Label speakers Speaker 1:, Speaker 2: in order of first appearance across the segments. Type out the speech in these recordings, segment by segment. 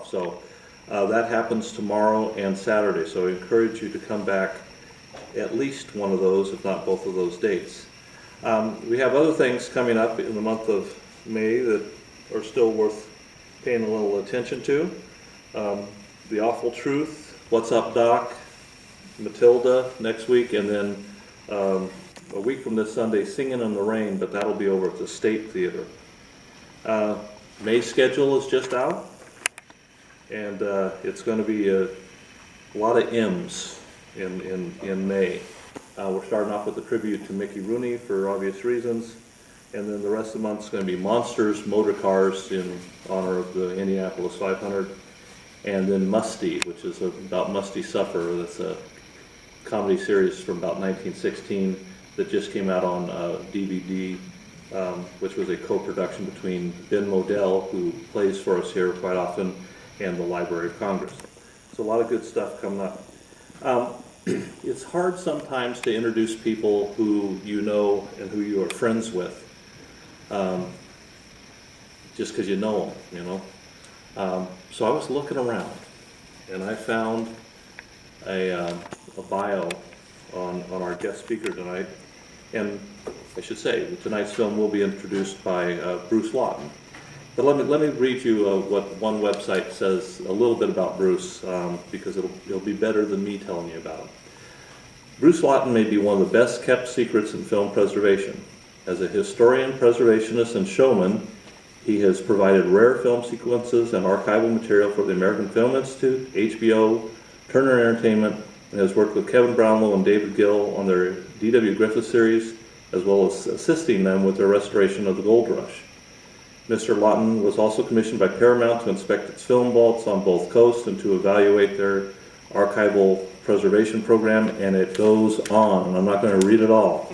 Speaker 1: off. So that happens tomorrow and Saturday, so I encourage you to come back at least one of those, if not both of those dates. We have other things coming up in the month of May that are still worth paying a little attention to. The Awful Truth, What's Up Doc, Matilda next week, and then a week from this Sunday, Singing in the Rain, but that'll be over at the State Theater. May's schedule is just out, and it's going to be a lot of M's in May. We're starting off with a tribute to Mickey Rooney for obvious reasons, and then the rest of the month is going to be Monsters, Motor Cars in honor of the Indianapolis 500, and then Musty, which is about Musty Suffer. That's a comedy series from about 1916 that just came out on DVD, which was a co-production between Ben Modell, who plays for us here quite often, and the Library of Congress. So a lot of good stuff coming up. It's hard sometimes to introduce people who you know and who you are friends with, just because you know them, you know. So I was looking around, and I found a bio on our guest speaker tonight, and I should say tonight's film will be introduced by Bruce Lawton. But let me read you what one website says a little bit about Bruce, because it'll be better than me telling you about him. Bruce Lawton may be one of the best kept secrets in film preservation. As a historian, preservationist, and showman, he has provided rare film sequences and archival material for the American Film Institute, HBO, Turner Entertainment, and has worked with Kevin Brownlow and David Gill on their D.W. Griffith series, as well as assisting them with their restoration of the Gold Rush. Mr. Lawton was also commissioned by Paramount to inspect its film vaults on both coasts and to evaluate their archival preservation program, and it goes on. I'm not going to read it all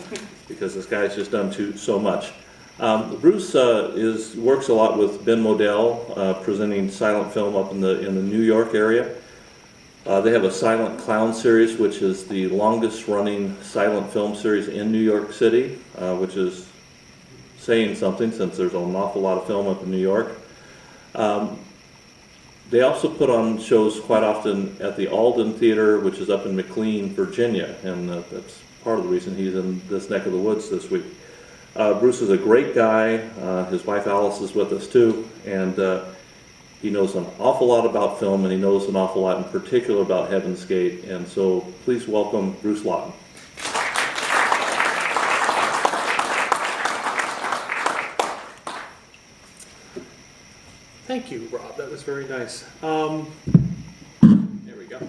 Speaker 1: because this guy's just done so much. Bruce works a lot with Ben Modell, presenting silent film up in the New York area. They have a Silent Clown series, which is the longest running silent film series in New York City, which is saying something since there's an awful lot of film up in New York. They also put on shows quite often at the Alden Theater, which is up in McLean, Virginia, and that's part of the reason he's in this neck of the woods this week. Bruce is a great guy. His wife Alice is with us too, and he knows an awful lot about film, and he knows an awful lot in particular about Heaven's Gate, and so please welcome Bruce Lawton.
Speaker 2: Thank you, Rob. That was very nice. There we go.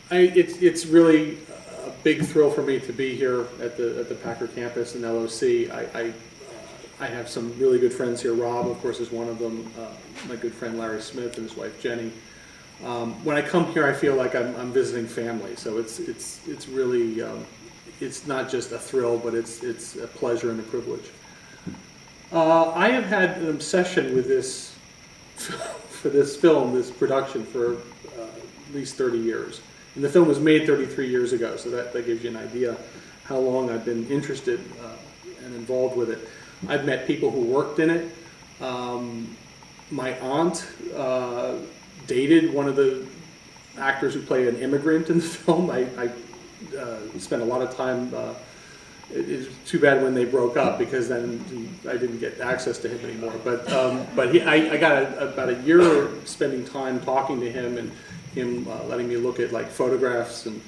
Speaker 2: It's really a big thrill for me to be here at the Packer campus in LOC. I have some really good friends here. Rob, of course, is one of them. My good friend Larry Smith and his wife Jenny. When I come here, I feel like I'm visiting family. So it's really it's not just a thrill, but it's a pleasure and a privilege. I have had an obsession with this production, for at least 30 years. And the film was made 33 years ago, so that gives you an idea how long I've been interested and involved with it. I've met people who worked in it. My aunt dated one of the actors who played an immigrant in the film. I spent a lot of time. It's too bad when they broke up, because then I didn't get access to him anymore. But I got about a year spending time talking to him, and him letting me look at like photographs and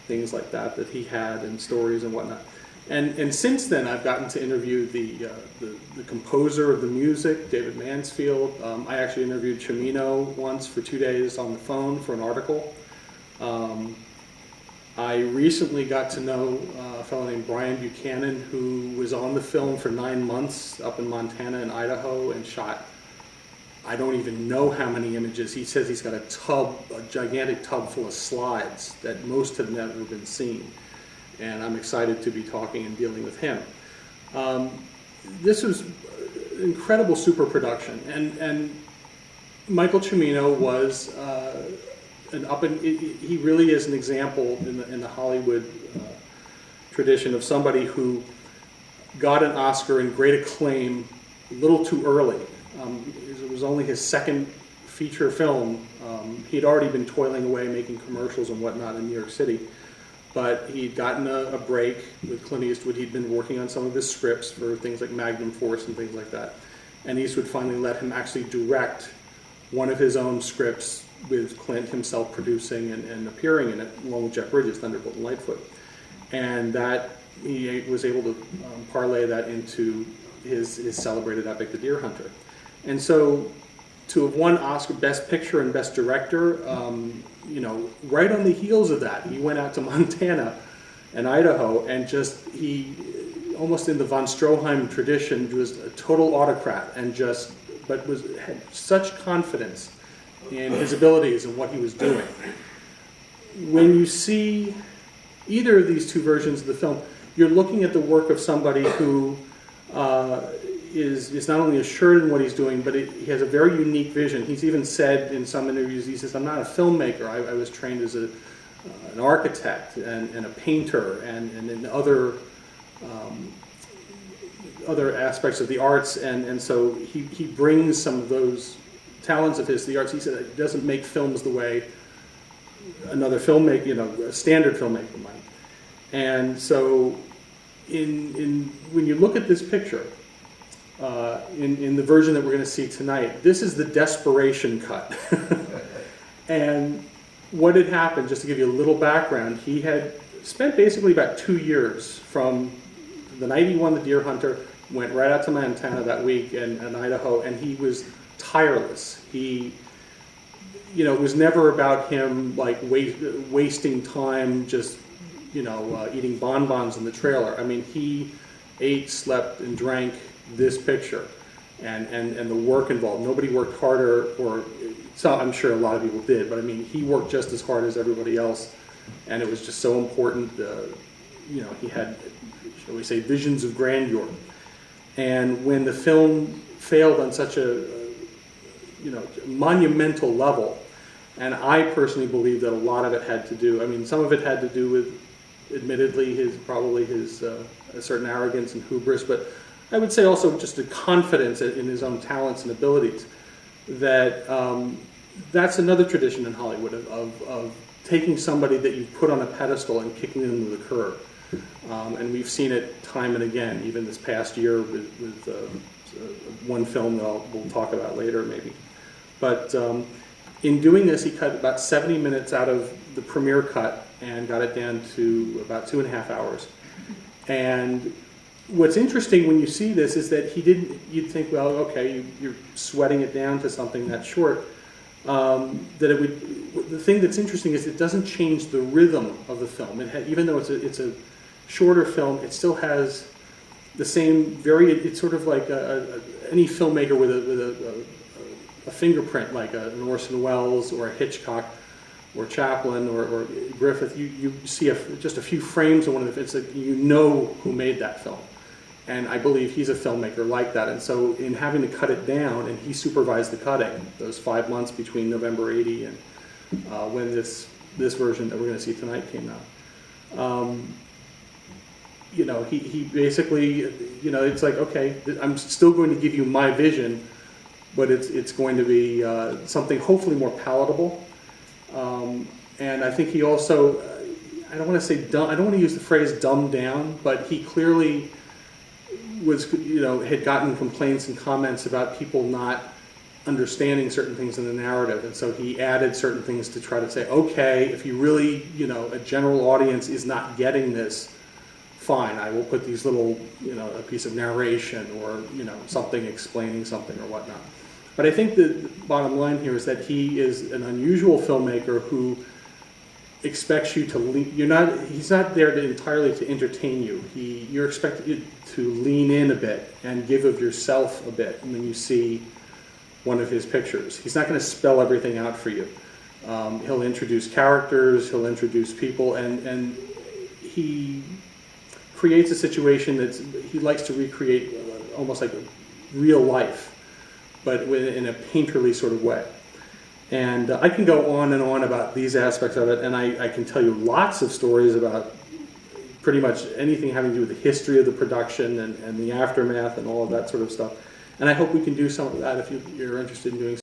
Speaker 2: things like that he had, and stories and whatnot. And since then, I've gotten to interview the composer of the music, David Mansfield. I actually interviewed Cimino once for 2 days on the phone for an article. I recently got to know a fellow named Brian Buchanan, who was on the film for 9 months up in Montana and Idaho and shot, I don't even know how many images. He says he's got a gigantic tub full of slides that most have never been seen. And I'm excited to be talking and dealing with him. This was incredible super production, and Michael Cimino was he really is an example in the Hollywood tradition of somebody who got an Oscar in great acclaim a little too early. It was only his second feature film. He'd already been toiling away making commercials and whatnot in New York City, but he'd gotten a break with Clint Eastwood. He'd been working on some of his scripts for things like Magnum Force and things like that. And Eastwood finally let him actually direct one of his own scripts with Clint himself producing and appearing in it, along with Jeff Bridges, Thunderbolt and Lightfoot. And that he was able to parlay that into his celebrated epic, The Deer Hunter. And so to have won Oscar Best Picture and Best Director, right on the heels of that, he went out to Montana and Idaho and he almost in the von Stroheim tradition, was a total autocrat and had such confidence in his abilities and what he was doing. When you see either of these two versions of the film, you're looking at the work of somebody who is not only assured in what he's doing, but he has a very unique vision. He's even said in some interviews, he says, "I'm not a filmmaker. I was trained as an architect and a painter and in other aspects of the arts." And so he brings some of those talents of his to the arts. He said he doesn't make films the way another filmmaker, a standard filmmaker might. And so when you look at this picture, in the version that we're going to see tonight, this is the desperation cut. And what had happened, just to give you a little background, he had spent basically about 2 years from the night he won The Deer Hunter, went right out to Montana that week and Idaho, and he was tireless. It was never about him like wasting time just, eating bonbons in the trailer. I mean, he ate, slept, and drank this picture and the work involved. Nobody worked harder, so I'm sure a lot of people did, but I mean, he worked just as hard as everybody else, and it was just so important. He had, shall we say, visions of grandeur. And when the film failed on such a monumental level, and I personally believe that a lot of it had to do, some of it had to do with, admittedly, his a certain arrogance and hubris, but I would say also just a confidence in his own talents and abilities. That's another tradition in Hollywood of taking somebody that you've put on a pedestal and kicking them to the curb. And we've seen it time and again, even this past year with one film that we'll talk about later maybe. But in doing this, he cut about 70 minutes out of the premiere cut and got it down to about 2.5 hours. And what's interesting when you see this is that you'd think, well, okay, you're sweating it down to something that short. The thing that's interesting is it doesn't change the rhythm of the film. Even though it's a shorter film, it still has the same it's sort of like any filmmaker with a fingerprint, like an Orson Welles or a Hitchcock or Chaplin or Griffith. You see just a few frames of one of it's like who made that film. And I believe he's a filmmaker like that. And so in having to cut it down, and he supervised the cutting, those 5 months between November 80 and when this version that we're going to see tonight came out. He basically, it's like, okay, I'm still going to give you my vision, but it's going to be something hopefully more palatable. And I think he also, I don't want to say dumb, I don't want to use the phrase dumbed down, but he clearly had gotten complaints and comments about people not understanding certain things in the narrative, and so he added certain things to try to say, okay, if you really, a general audience is not getting this, fine, I will put these little, a piece of narration or, something explaining something or whatnot. But I think the bottom line here is that he is an unusual filmmaker who expects you to he's not there entirely to entertain you. You're expected to lean in a bit and give of yourself a bit when you see one of his pictures. He's not going to spell everything out for you. He'll introduce characters, he'll introduce people, and he creates a situation he likes to recreate almost like real life, but in a painterly sort of way. And I can go on and on about these aspects of it, and I can tell you lots of stories about pretty much anything having to do with the history of the production and the aftermath and all of that sort of stuff. And I hope we can do some of that if you're interested in doing